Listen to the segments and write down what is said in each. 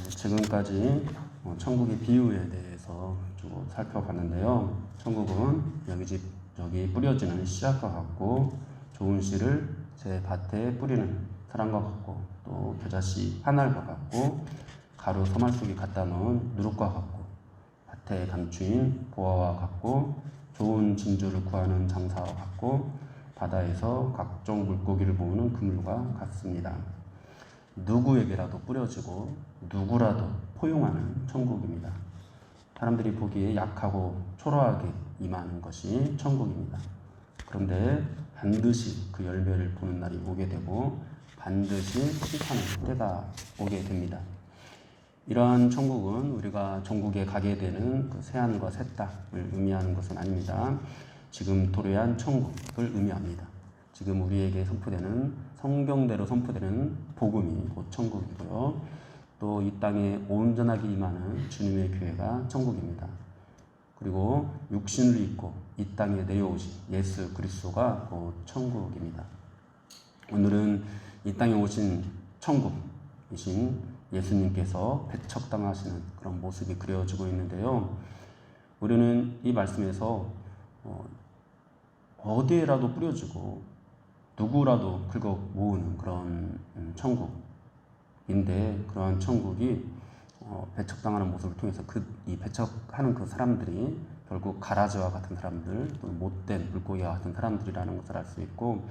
지금까지 천국의 비유에 대해서 좀 살펴봤는데요. 천국은 여기저기 뿌려지는 씨앗과 같고 좋은 씨를 제 밭에 뿌리는 사람과 같고 또 겨자씨 하늘과 같고 가루 서말 속에 갖다 넣은 누룩과 같고 밭의 감추인 보화와 같고 좋은 진주를 구하는 장사와 같고 바다에서 각종 물고기를 모으는 그물과 같습니다. 누구에게라도 뿌려지고 누구라도 포용하는 천국입니다. 사람들이 보기에 약하고 초라하게 임하는 것이 천국입니다. 그런데 반드시 그 열매를 보는 날이 오게 되고 반드시 심판의 때가 오게 됩니다. 이러한 천국은 우리가 천국에 가게 되는 그 새하늘과 새 땅을 의미하는 것은 아닙니다. 지금 도래한 천국을 의미합니다. 지금 우리에게 선포되는 성경대로 선포되는 복음이 곧 천국이고요. 또 이 땅에 온전하게 임하는 주님의 교회가 천국입니다. 그리고 육신을 입고 이 땅에 내려오신 예수 그리스도가 곧 천국입니다. 오늘은 이 땅에 오신 천국이신 예수님께서 배척당하시는 그런 모습이 그려지고 있는데요. 우리는 이 말씀에서 어디에라도 뿌려지고 누구라도 긁어 모으는 그런 천국인데 그러한 천국이 배척당하는 모습을 통해서 이 배척하는 그 사람들이 결국 가라지와 같은 사람들 또는 못된 물고기와 같은 사람들이라는 것을 알 수 있고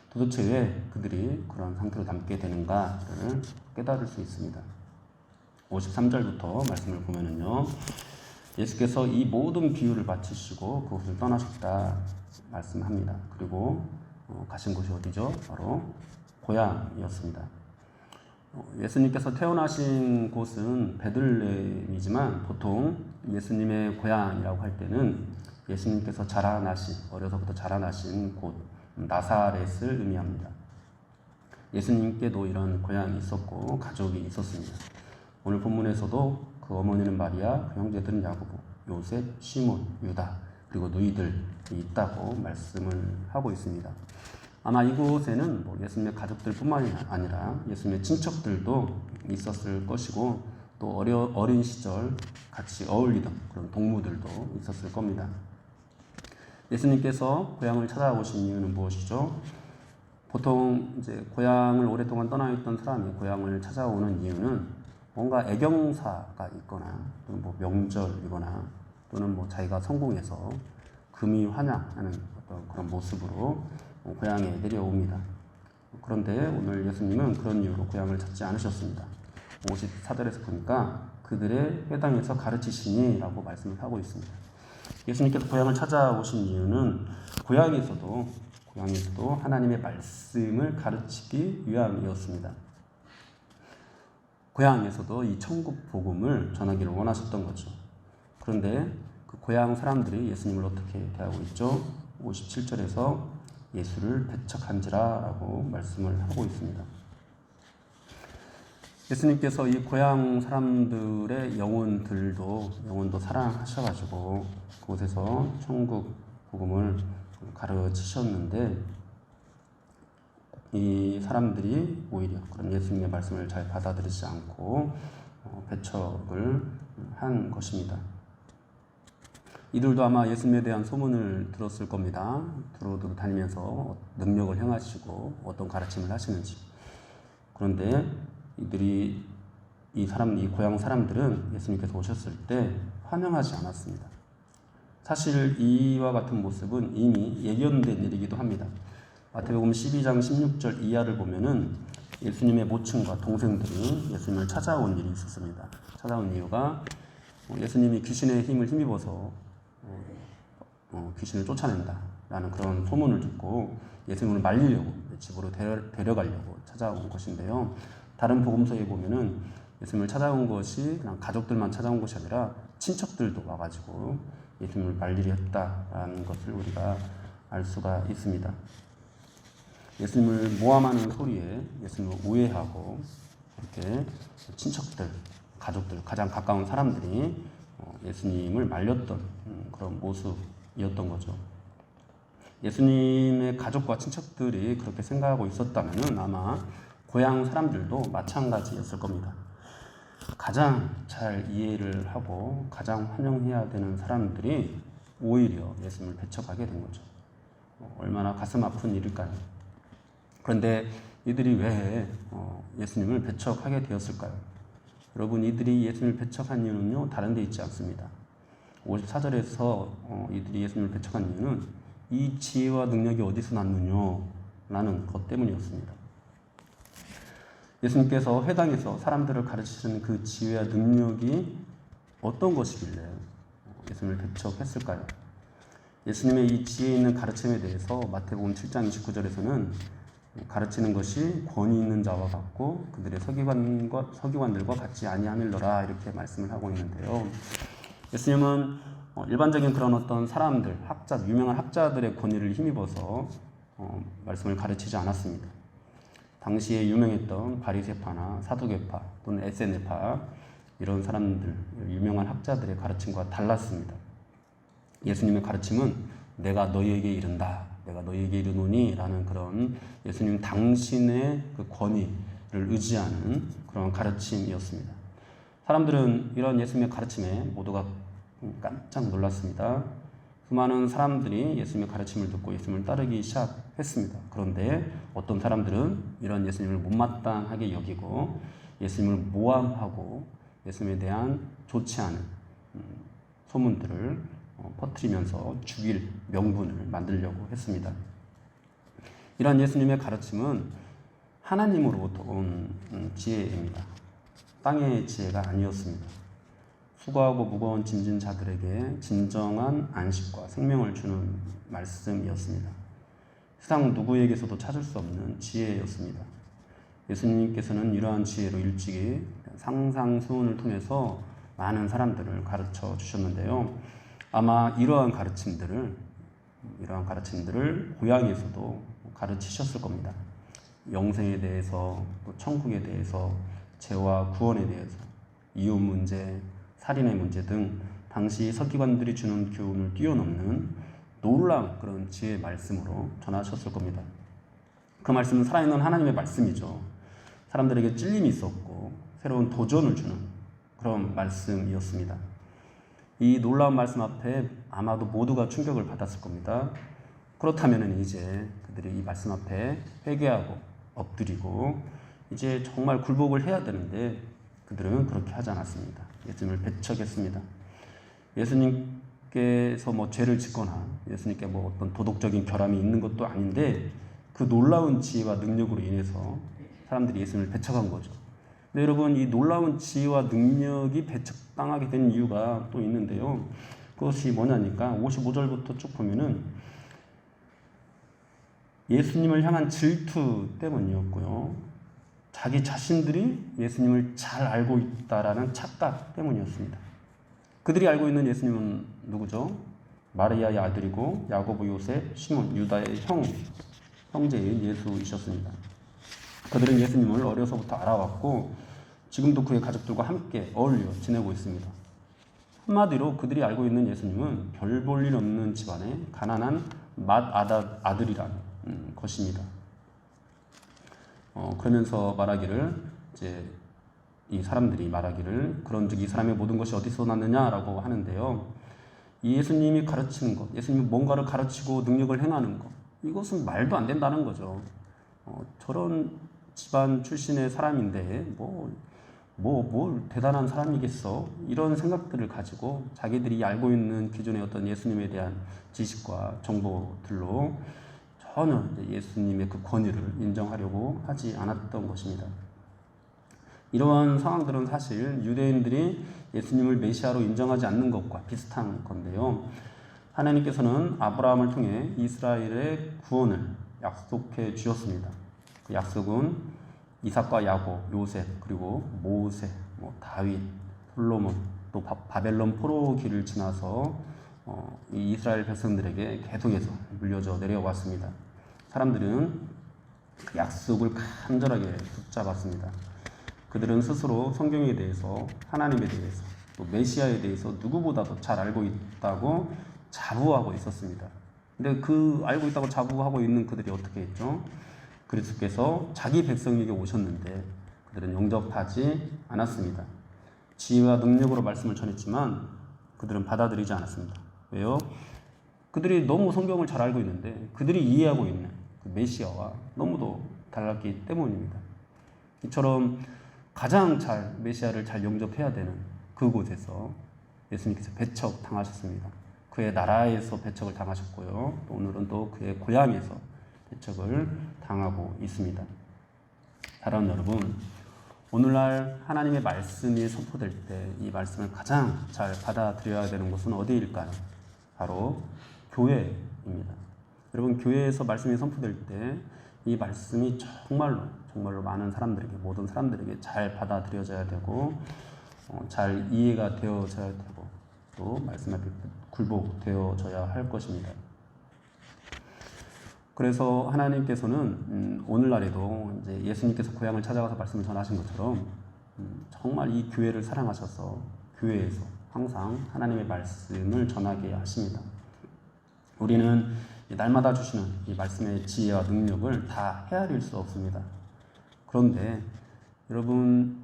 도대체 왜 그들이 그런 상태로 남게 되는가를 깨달을 수 있습니다. 53절부터 말씀을 보면은요. 예수께서 이 모든 비유를 마치시고 그곳을 떠나셨다 말씀합니다. 그리고 가신 곳이 어디죠? 바로 고향이었습니다. 예수님께서 태어나신 곳은 베들레헴이지만 보통 예수님의 고향이라고 할 때는 예수님께서 어려서부터 자라나신 곳 나사렛을 의미합니다. 예수님께도 이런 고향이 있었고 가족이 있었습니다. 오늘 본문에서도 그 어머니는 마리아, 그 형제들은 야고보, 요셉, 시몬, 유다 그리고 누이들이 있다고 말씀을 하고 있습니다. 아마 이곳에는 예수님의 가족들뿐만이 아니라 예수님의 친척들도 있었을 것이고 또 어린 시절 같이 어울리던 그런 동무들도 있었을 겁니다. 예수님께서 고향을 찾아오신 이유는 무엇이죠? 보통 이제 고향을 오랫동안 떠나 있던 사람이 고향을 찾아오는 이유는 뭔가 애경사가 있거나 또는 명절이거나 또는 자기가 성공해서 금이 환영하는 어떤 그런 모습으로 고향에 내려옵니다. 그런데 오늘 예수님은 그런 이유로 고향을 찾지 않으셨습니다. 54절에서 보니까 그들의 회당에서 가르치시니라고 말씀을 하고 있습니다. 예수님께서 고향을 찾아오신 이유는 고향에서도 하나님의 말씀을 가르치기 위함이었습니다. 고향에서도 이 천국 복음을 전하기를 원하셨던 거죠. 그런데 그 고향 사람들이 예수님을 어떻게 대하고 있죠? 57절에서 예수를 배척한지라라고 말씀을 하고 있습니다. 예수님께서 이 고향 사람들의 영혼도 사랑하셔가지고 그곳에서 천국 복음을 가르치셨는데 이 사람들이 오히려 그런 예수님의 말씀을 잘 받아들이지 않고 배척을 한 것입니다. 이들도 아마 예수님에 대한 소문을 들었을 겁니다. 두루두루 다니면서 능력을 행하시고 어떤 가르침을 하시는지. 그런데 이 고향 사람들은 예수님께서 오셨을 때 환영하지 않았습니다. 사실 이와 같은 모습은 이미 예견된 일이기도 합니다. 마태복음 12장 16절 이하를 보면은 예수님의 모친과 동생들이 예수님을 찾아온 일이 있었습니다. 찾아온 이유가 예수님이 귀신의 힘을 힘입어서 귀신을 쫓아낸다라는 그런 소문을 듣고 예수님을 말리려고 집으로 데려가려고 찾아온 것인데요. 다른 복음서에 보면은 예수님을 찾아온 것이 그냥 가족들만 찾아온 것이 아니라 친척들도 와가지고 예수님을 말리려 했다라는 것을 우리가 알 수가 있습니다. 예수님을 모함하는 소리에 예수님을 오해하고 이렇게 친척들, 가족들, 가장 가까운 사람들이 예수님을 말렸던 그런 모습이었던 거죠. 예수님의 가족과 친척들이 그렇게 생각하고 있었다면 아마 고향 사람들도 마찬가지였을 겁니다. 가장 잘 이해를 하고 가장 환영해야 되는 사람들이 오히려 예수님을 배척하게 된 거죠. 얼마나 가슴 아픈 일일까요? 그런데 이들이 왜 예수님을 배척하게 되었을까요? 여러분, 이들이 예수님을 배척한 이유는요, 다른 데 있지 않습니다. 54절에서 이들이 예수님을 배척한 이유는 이 지혜와 능력이 어디서 났느냐 라는 것 때문이었습니다. 예수님께서 회당에서 사람들을 가르치시는 그 지혜와 능력이 어떤 것이길래 예수님을 배척했을까요? 예수님의 이 지혜 있는 가르침에 대해서 마태복음 7장 29절에서는 가르치는 것이 권위 있는 자와 같고 그들의 서기관들과 같지 아니하밀러라 이렇게 말씀을 하고 있는데요. 예수님은 일반적인 그런 어떤 사람들, 유명한 학자들의 권위를 힘입어서 말씀을 가르치지 않았습니다. 당시에 유명했던 바리새파나 사두개파 또는 에세네파 이런 사람들, 유명한 학자들의 가르침과 달랐습니다. 예수님의 가르침은 내가 너희에게 이른다, 내가 너희에게 이르노니 라는 그런 예수님 당신의 그 권위를 의지하는 그런 가르침이었습니다. 사람들은 이런 예수님의 가르침에 모두가 깜짝 놀랐습니다. 수많은 사람들이 예수님의 가르침을 듣고 예수님을 따르기 시작했습니다. 그런데 어떤 사람들은 이런 예수님을 못마땅하게 여기고 예수님을 모함하고 예수님에 대한 좋지 않은 소문들을 퍼뜨리면서 죽일 명분을 만들려고 했습니다. 이런 예수님의 가르침은 하나님으로부터 온 지혜입니다. 땅의 지혜가 아니었습니다. 수고하고 무거운 짐진 자들에게 진정한 안식과 생명을 주는 말씀이었습니다. 세상 누구에게서도 찾을 수 없는 지혜였습니다. 예수님께서는 이러한 지혜로 일찍이 상상수훈을 통해서 많은 사람들을 가르쳐 주셨는데요. 아마 이러한 가르침들을 고향에서도 가르치셨을 겁니다. 영생에 대해서, 또 천국에 대해서, 죄와 구원에 대해서, 이웃 문제, 살인의 문제 등 당시 서기관들이 주는 교훈을 뛰어넘는 놀라운 그런 지혜의 말씀으로 전하셨을 겁니다. 그 말씀은 살아있는 하나님의 말씀이죠. 사람들에게 찔림이 있었고 새로운 도전을 주는 그런 말씀이었습니다. 이 놀라운 말씀 앞에 아마도 모두가 충격을 받았을 겁니다. 그렇다면 이제 그들이 이 말씀 앞에 회개하고 엎드리고 이제 정말 굴복을 해야 되는데 그들은 그렇게 하지 않았습니다. 예수님을 배척했습니다. 예수님께서 죄를 짓거나 예수님께 어떤 도덕적인 결함이 있는 것도 아닌데 그 놀라운 지혜와 능력으로 인해서 사람들이 예수님을 배척한 거죠. 근데 여러분, 이 놀라운 지혜와 능력이 배척당하게 된 이유가 또 있는데요. 그것이 뭐냐니까 55절부터 쭉 보면은 예수님을 향한 질투 때문이었고요. 자기 자신들이 예수님을 잘 알고 있다라는 착각 때문이었습니다. 그들이 알고 있는 예수님은 누구죠? 마리아의 아들이고 야고보, 요셉, 시몬, 유다의 형제인 예수이셨습니다. 그들은 예수님을 어려서부터 알아왔고 지금도 그의 가족들과 함께 어울려 지내고 있습니다. 한마디로 그들이 알고 있는 예수님은 별 볼 일 없는 집안의 가난한 맏아들이라는 것입니다. 그러면서 말하기를 이 사람들이 말하기를 그런즉 이 사람의 모든 것이 어디서 났느냐라고 하는데요. 이 예수님이 가르치는 것, 예수님이 뭔가를 가르치고 능력을 행하는 것, 이것은 말도 안 된다는 거죠. 저런 집안 출신의 사람인데 뭘 대단한 사람이겠어? 이런 생각들을 가지고 자기들이 알고 있는 기존의 어떤 예수님에 대한 지식과 정보들로 전혀 예수님의 그 권위를 인정하려고 하지 않았던 것입니다. 이러한 상황들은 사실 유대인들이 예수님을 메시아로 인정하지 않는 것과 비슷한 건데요. 하나님께서는 아브라함을 통해 이스라엘의 구원을 약속해 주셨습니다. 그 약속은 이삭과 야곱, 요셉, 그리고 모세, 다윗, 솔로몬, 또 바벨론 포로기를 지나서 이 이스라엘 백성들에게 계속해서 물려져 내려왔습니다. 사람들은 그 약속을 간절하게 붙잡았습니다. 그들은 스스로 성경에 대해서, 하나님에 대해서, 또 메시아에 대해서 누구보다도 잘 알고 있다고 자부하고 있었습니다. 근데 그 알고 있다고 자부하고 있는 그들이 어떻게 했죠? 그리스도께서 자기 백성에게 오셨는데 그들은 영접하지 않았습니다. 지혜와 능력으로 말씀을 전했지만 그들은 받아들이지 않았습니다. 왜요? 그들이 너무 성경을 잘 알고 있는데 그들이 이해하고 있는 그 메시아와 너무도 달랐기 때문입니다. 이처럼 가장 잘 메시아를 잘 영접해야 되는 그곳에서 예수님께서 배척 당하셨습니다. 그의 나라에서 배척을 당하셨고요. 또 오늘은 또 그의 고향에서 배척을 당하고 있습니다. 사랑하는 여러분, 오늘날 하나님의 말씀이 선포될 때 이 말씀을 가장 잘 받아들여야 되는 곳은 어디일까요? 바로 교회입니다. 여러분, 교회에서 말씀이 선포될 때 이 말씀이 정말로 많은 사람들에게, 모든 사람들에게 잘 받아들여져야 되고 잘 이해가 되어져야 되고 또 말씀 앞에 굴복되어져야 할 것입니다. 그래서 하나님께서는 오늘날에도 이제 예수님께서 고향을 찾아가서 말씀을 전하신 것처럼 정말 이 교회를 사랑하셔서 교회에서 항상 하나님의 말씀을 전하게 하십니다. 우리는 날마다 주시는 이 말씀의 지혜와 능력을 다 헤아릴 수 없습니다. 그런데 여러분,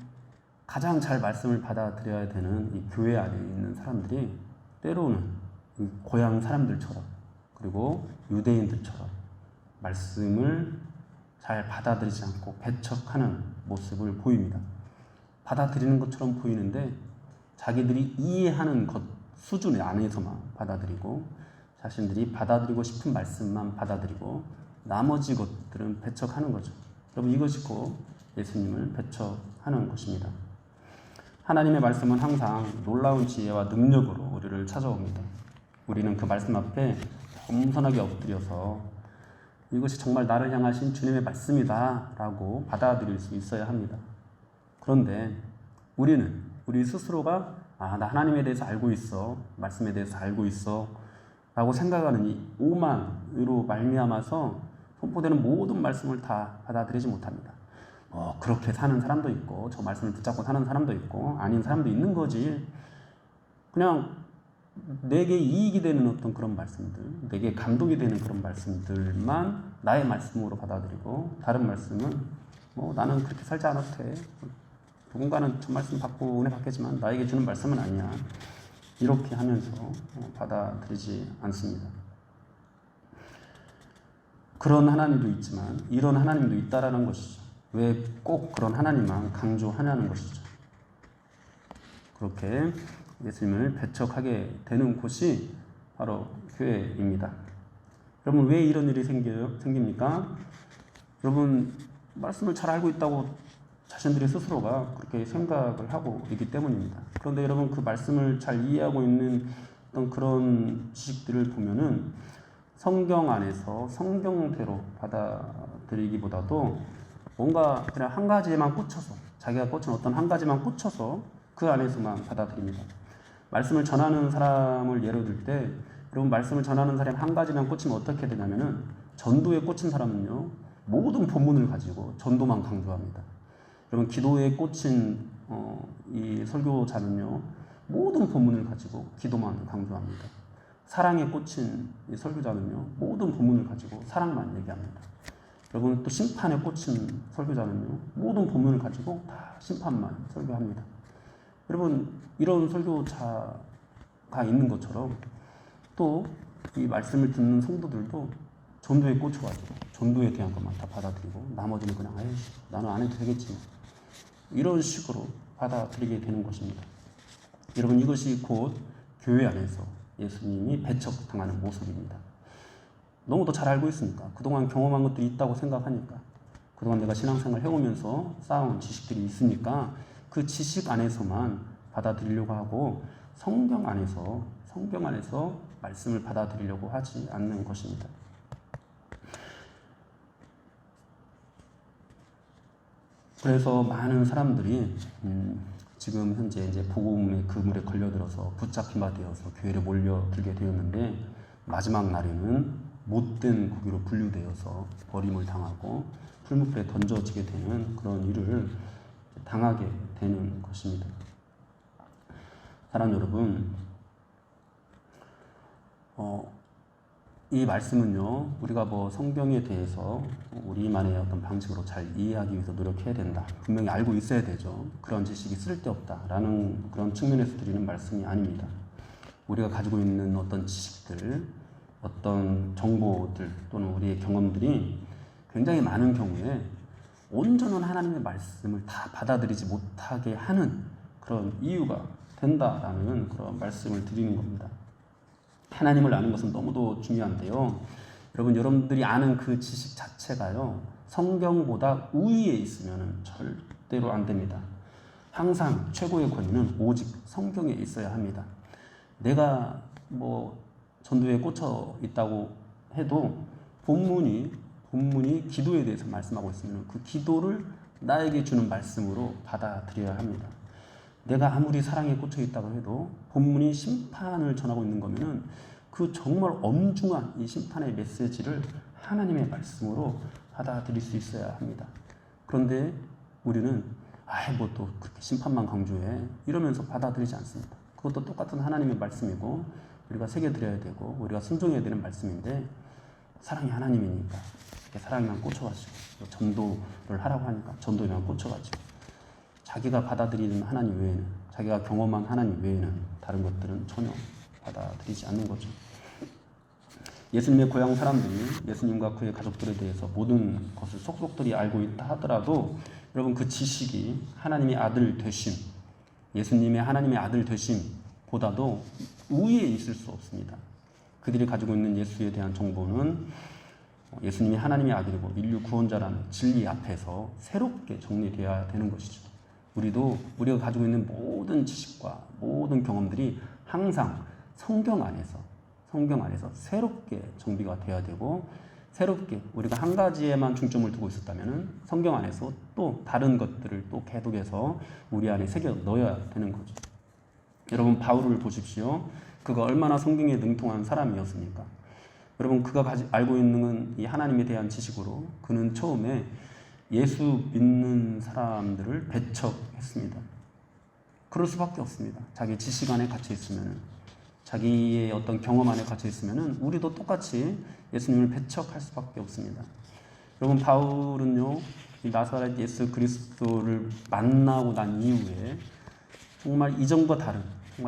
가장 잘 말씀을 받아들여야 되는 이 교회 안에 있는 사람들이 때로는 이 고향 사람들처럼 그리고 유대인들처럼 말씀을 잘 받아들이지 않고 배척하는 모습을 보입니다. 받아들이는 것처럼 보이는데 자기들이 이해하는 것 수준 안에서만 받아들이고 자신들이 받아들이고 싶은 말씀만 받아들이고 나머지 것들은 배척하는 거죠. 여러분, 이것이 곧 예수님을 배척하는 것입니다. 하나님의 말씀은 항상 놀라운 지혜와 능력으로 우리를 찾아옵니다. 우리는 그 말씀 앞에 겸손하게 엎드려서 이것이 정말 나를 향하신 주님의 말씀이다 라고 받아들일 수 있어야 합니다. 그런데 우리 스스로가 나 하나님에 대해서 알고 있어, 말씀에 대해서 알고 있어 라고 생각하는 이 오만으로 말미암아서 선포되는 모든 말씀을 다 받아들이지 못합니다. 그렇게 사는 사람도 있고 저 말씀을 붙잡고 사는 사람도 있고 아닌 사람도 있는 거지. 그냥 내게 이익이 되는 어떤 그런 말씀들, 내게 감동이 되는 그런 말씀들만 나의 말씀으로 받아들이고 다른 말씀은 나는 그렇게 살지 않아도 돼. 누군가는 저 말씀 받고 은혜 받겠지만 나에게 주는 말씀은 아니야. 이렇게 하면서 받아들이지 않습니다. 그런 하나님도 있지만 이런 하나님도 있다라는 것이죠. 왜 꼭 그런 하나님만 강조하냐는 것이죠. 그렇게 예수님을 배척하게 되는 곳이 바로 교회입니다. 여러분, 왜 이런 일이 생깁니까? 여러분, 말씀을 잘 알고 있다고 자신들의 스스로가 그렇게 생각을 하고 있기 때문입니다. 그런데 여러분, 그 말씀을 잘 이해하고 있는 어떤 그런 지식들을 보면은 성경 안에서 성경대로 받아들이기보다도 뭔가 그냥 한 가지에만 꽂혀서, 자기가 꽂힌 어떤 한 가지만 꽂혀서 그 안에서만 받아들입니다. 말씀을 전하는 사람을 예로 들 때, 여러분, 말씀을 전하는 사람이 한 가지만 꽂히면 어떻게 되냐면은 전도에 꽂힌 사람은요, 모든 본문을 가지고 전도만 강조합니다. 여러분, 기도에 꽂힌 이 설교자는요, 모든 본문을 가지고 기도만 강조합니다. 사랑에 꽂힌 이 설교자는요, 모든 본문을 가지고 사랑만 얘기합니다. 여러분, 또 심판에 꽂힌 설교자는요, 모든 본문을 가지고 다 심판만 설교합니다. 여러분, 이런 설교자가 있는 것처럼 또 이 말씀을 듣는 성도들도 전도에 꽂혀가지고 전도에 대한 것만 다 받아들이고 나머지는 그냥 나는 안 해도 되겠지, 이런 식으로 받아들이게 되는 것입니다. 여러분, 이것이 곧 교회 안에서 예수님이 배척당하는 모습입니다. 너무도 잘 알고 있으니까, 그동안 경험한 것들이 있다고 생각하니까, 그동안 내가 신앙생활 해오면서 쌓아온 지식들이 있으니까 그 지식 안에서만 받아들이려고 하고 성경 안에서 말씀을 받아들이려고 하지 않는 것입니다. 그래서 많은 사람들이 지금 현재 이제 복음의 그물에 걸려들어서 붙잡힌 바 되어서 교회를 몰려들게 되었는데, 마지막 날에는 못된 고기로 분류되어서 버림을 당하고 풀무불에 던져지게 되는 그런 일을 당하게 되는 것입니다. 사랑 여러분, 이 말씀은요, 우리가 뭐 성경에 대해서 우리만의 어떤 방식으로 잘 이해하기 위해서 노력해야 된다. 분명히 알고 있어야 되죠. 그런 지식이 쓸데없다라는 그런 측면에서 드리는 말씀이 아닙니다. 우리가 가지고 있는 어떤 지식들, 어떤 정보들 또는 우리의 경험들이 굉장히 많은 경우에 온전한 하나님의 말씀을 다 받아들이지 못하게 하는 그런 이유가 된다라는 그런 말씀을 드리는 겁니다. 하나님을 아는 것은 너무도 중요한데요. 여러분들이 아는 그 지식 자체가요, 성경보다 우위에 있으면 절대로 안 됩니다. 항상 최고의 권위는 오직 성경에 있어야 합니다. 내가 뭐 전도에 꽂혀 있다고 해도 본문이 기도에 대해서 말씀하고 있으면 그 기도를 나에게 주는 말씀으로 받아들여야 합니다. 내가 아무리 사랑에 꽂혀 있다고 해도 본문이 심판을 전하고 있는 거면은 그 정말 엄중한 이 심판의 메시지를 하나님의 말씀으로 받아들일 수 있어야 합니다. 그런데 우리는 뭐 또 그렇게 심판만 강조해 이러면서 받아들이지 않습니다. 그것도 똑같은 하나님의 말씀이고 우리가 새겨드려야 되고 우리가 순종해야 되는 말씀인데, 사랑이 하나님이니까 사랑에만 꽂혀가지고 전도를 하라고 하니까 전도에만 꽂혀가지고 자기가 받아들이는 하나님 외에는, 자기가 경험한 하나님 외에는 다른 것들은 전혀 받아들이지 않는 거죠. 예수님의 고향 사람들이 예수님과 그의 가족들에 대해서 모든 것을 속속들이 알고 있다 하더라도 여러분, 그 지식이 하나님의 아들 되심, 예수님의 하나님의 아들 되심보다도 우위에 있을 수 없습니다. 그들이 가지고 있는 예수에 대한 정보는 예수님이 하나님의 아들이고 인류 구원자라는 진리 앞에서 새롭게 정리되어야 되는 것이죠. 우리가 가지고 있는 모든 지식과 모든 경험들이 항상 성경 안에서 새롭게 정비가 되어야 되고, 새롭게 우리가 한 가지에만 중점을 두고 있었다면 성경 안에서 또 다른 것들을 또 개독해서 우리 안에 새겨 넣어야 되는 거죠. 여러분, 바울을 보십시오. 그가 얼마나 성경에 능통한 사람이었습니까? 여러분, 그가 알고 있는 이 하나님에 대한 지식으로 그는 처음에 예수 믿는 사람들을 배척했습니다. 그럴 수밖에 없습니다. 자기 지식 안에 갇혀 있으면은, 자기의 어떤 경험 안에 갇혀 있으면은 우리도 똑같이 예수님을 배척할 수밖에 없습니다. 여러분, 바울은요, 이 나사렛 예수 그리스도를 만나고 난 이후에 정말 이전과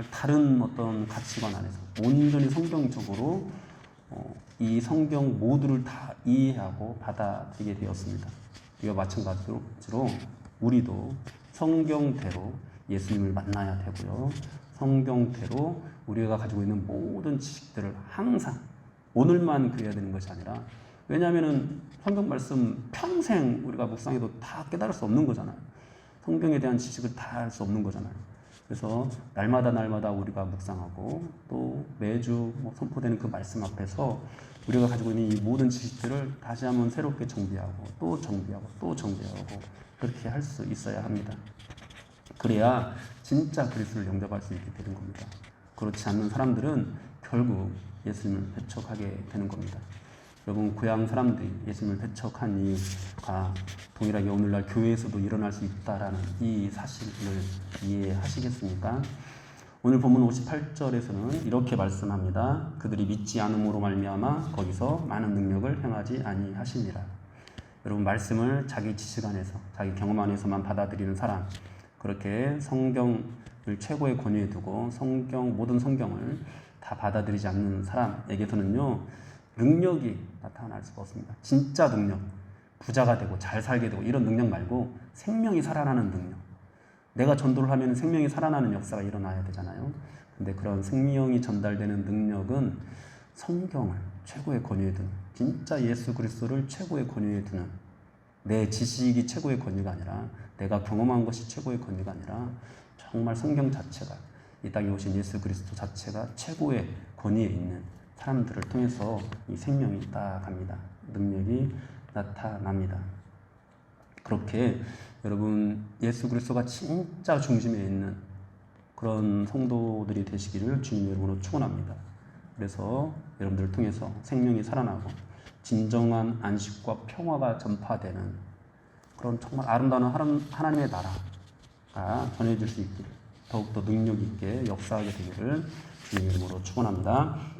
다른 어떤 가치관 안에서 온전히 성경적으로 이 성경 모두를 다 이해하고 받아들이게 되었습니다. 이와 마찬가지로 우리도 성경대로 예수님을 만나야 되고요. 성경대로 우리가 가지고 있는 모든 지식들을 항상 오늘만 그래야 되는 것이 아니라, 왜냐하면 성경 말씀 평생 우리가 묵상해도 다 깨달을 수 없는 거잖아요. 성경에 대한 지식을 다 할 수 없는 거잖아요. 그래서 날마다 우리가 묵상하고 또 매주 선포되는 그 말씀 앞에서 우리가 가지고 있는 이 모든 지식들을 다시 한번 새롭게 정비하고 또 정비하고 그렇게 할 수 있어야 합니다. 그래야 진짜 그리스도를 영접할 수 있게 되는 겁니다. 그렇지 않는 사람들은 결국 예수님을 배척하게 되는 겁니다. 여러분, 고향 사람들이 예수님을 배척한 이유가 동일하게 오늘날 교회에서도 일어날 수 있다라는 이 사실을 이해하시겠습니까? 오늘 본문 58절에서는 이렇게 말씀합니다. 그들이 믿지 않음으로 말미암아 거기서 많은 능력을 행하지 아니하시니라. 여러분, 말씀을 자기 지식 안에서, 자기 경험 안에서만 받아들이는 사람, 그렇게 성경을 최고의 권위에 두고 모든 성경을 다 받아들이지 않는 사람에게서는요, 능력이 나타날 수가 없습니다. 진짜 능력, 부자가 되고 잘 살게 되고 이런 능력 말고 생명이 살아나는 능력. 내가 전도를 하면 생명이 살아나는 역사가 일어나야 되잖아요. 근데 그런 생명이 전달되는 능력은 성경을 최고의 권위에 두는, 진짜 예수 그리스도를 최고의 권위에 두는, 내 지식이 최고의 권위가 아니라, 내가 경험한 것이 최고의 권위가 아니라 정말 성경 자체가, 이 땅에 오신 예수 그리스도 자체가 최고의 권위에 있는 사람들을 통해서 이 생명이 나아갑니다. 능력이 나타납니다. 그렇게 여러분, 예수 그리스도가 진짜 중심에 있는 그런 성도들이 되시기를 주님의 이름으로 축원합니다. 그래서 여러분들을 통해서 생명이 살아나고 진정한 안식과 평화가 전파되는 그런 정말 아름다운 하나님의 나라가 전해질 수 있기를, 더욱더 능력 있게 역사하게 되기를 주님의 이름으로 축원합니다.